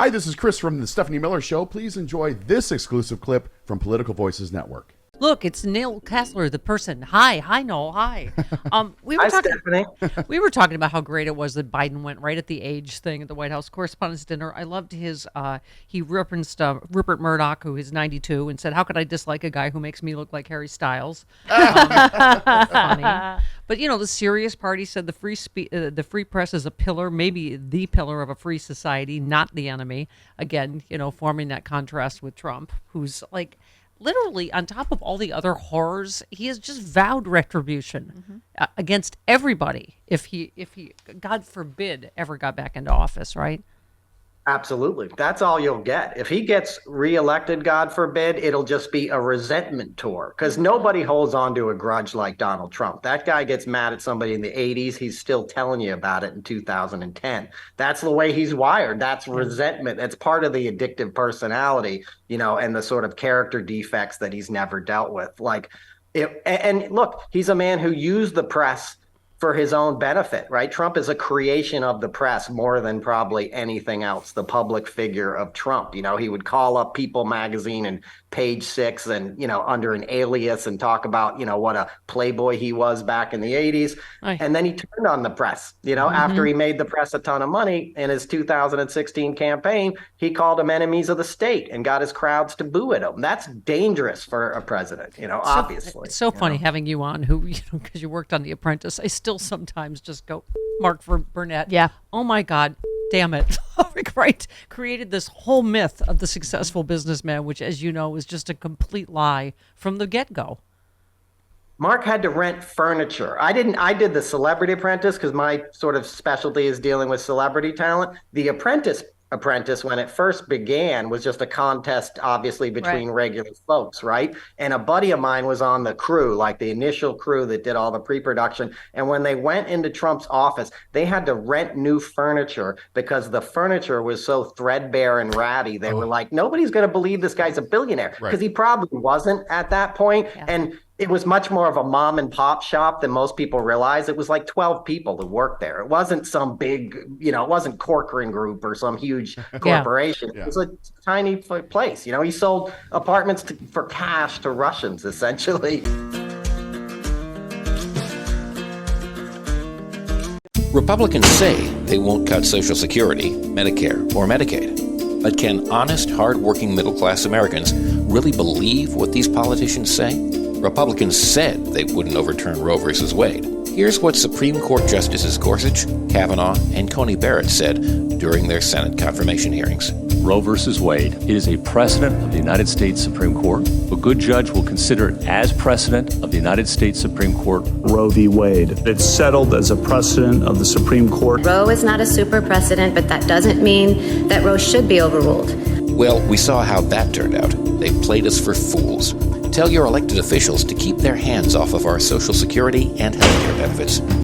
Hi, this is Chris from the Stephanie Miller Show. Please enjoy this exclusive clip from Political Voices Network. Look, it's Noel Casler, the person. Hi, Noel. Hi. Hi, Stephanie. We were talking about how great it was that Biden went right at the age thing at the White House Correspondents' Dinner. I loved his. He referenced Rupert Murdoch, who is 92, and said, "How could I dislike a guy who makes me look like Harry Styles?" Funny. But the serious party said the free press is a pillar, maybe the pillar of a free society, not the enemy. Again, forming that contrast with Trump, who's like. Literally, on top of all the other horrors, he has just vowed retribution against everybody if he, God forbid, ever got back into office, right? Absolutely. That's all you'll get. If he gets reelected, God forbid, it'll just be a resentment tour because nobody holds on to a grudge like Donald Trump. That guy gets mad at somebody in the 80s. He's still telling you about it in 2010. That's the way he's wired. That's resentment. That's part of the addictive personality, and the sort of character defects that he's never dealt with. And look, he's a man who used the press for his own benefit, right? Trump is a creation of the press more than probably anything else, the public figure of Trump. He would call up People magazine and Page Six and, under an alias and talk about, what a playboy he was back in the 80s. Aye. And then he turned on the press, after he made the press a ton of money in his 2016 campaign, he called them enemies of the state and got his crowds to boo at him. That's dangerous for a president, obviously. It's so funny having you on who, because you worked on The Apprentice. I still sometimes just go, Mark Burnett. Yeah. Oh my God, damn it. Right. Created this whole myth of the successful businessman, which, as you know, is just a complete lie from the get-go. Mark had to rent furniture. I did the Celebrity Apprentice because my sort of specialty is dealing with celebrity talent. The Apprentice, when it first began, was just a contest, obviously, between regular folks, right? And a buddy of mine was on the crew, like the initial crew that did all the pre-production. And when they went into Trump's office, they had to rent new furniture because the furniture was so threadbare and ratty. They were like, nobody's going to believe this guy's a billionaire because he probably wasn't at that point. Yeah. And it was much more of a mom and pop shop than most people realize. It was like 12 people who worked there. It wasn't some big, it wasn't Corcoran Group or some huge corporation. Yeah. It was a tiny place. He sold apartments for cash to Russians, essentially. Republicans say they won't cut Social Security, Medicare, or Medicaid. But can honest, hard-working middle-class Americans really believe what these politicians say? Republicans said they wouldn't overturn Roe v. Wade. Here's what Supreme Court Justices Gorsuch, Kavanaugh, and Coney Barrett said during their Senate confirmation hearings. Roe v. Wade. It is a precedent of the United States Supreme Court. A good judge will consider it as precedent of the United States Supreme Court. Roe v. Wade. It's settled as a precedent of the Supreme Court. Roe is not a super precedent, but that doesn't mean that Roe should be overruled. Well, we saw how that turned out. They played us for fools. Tell your elected officials to keep their hands off of our Social Security and healthcare benefits.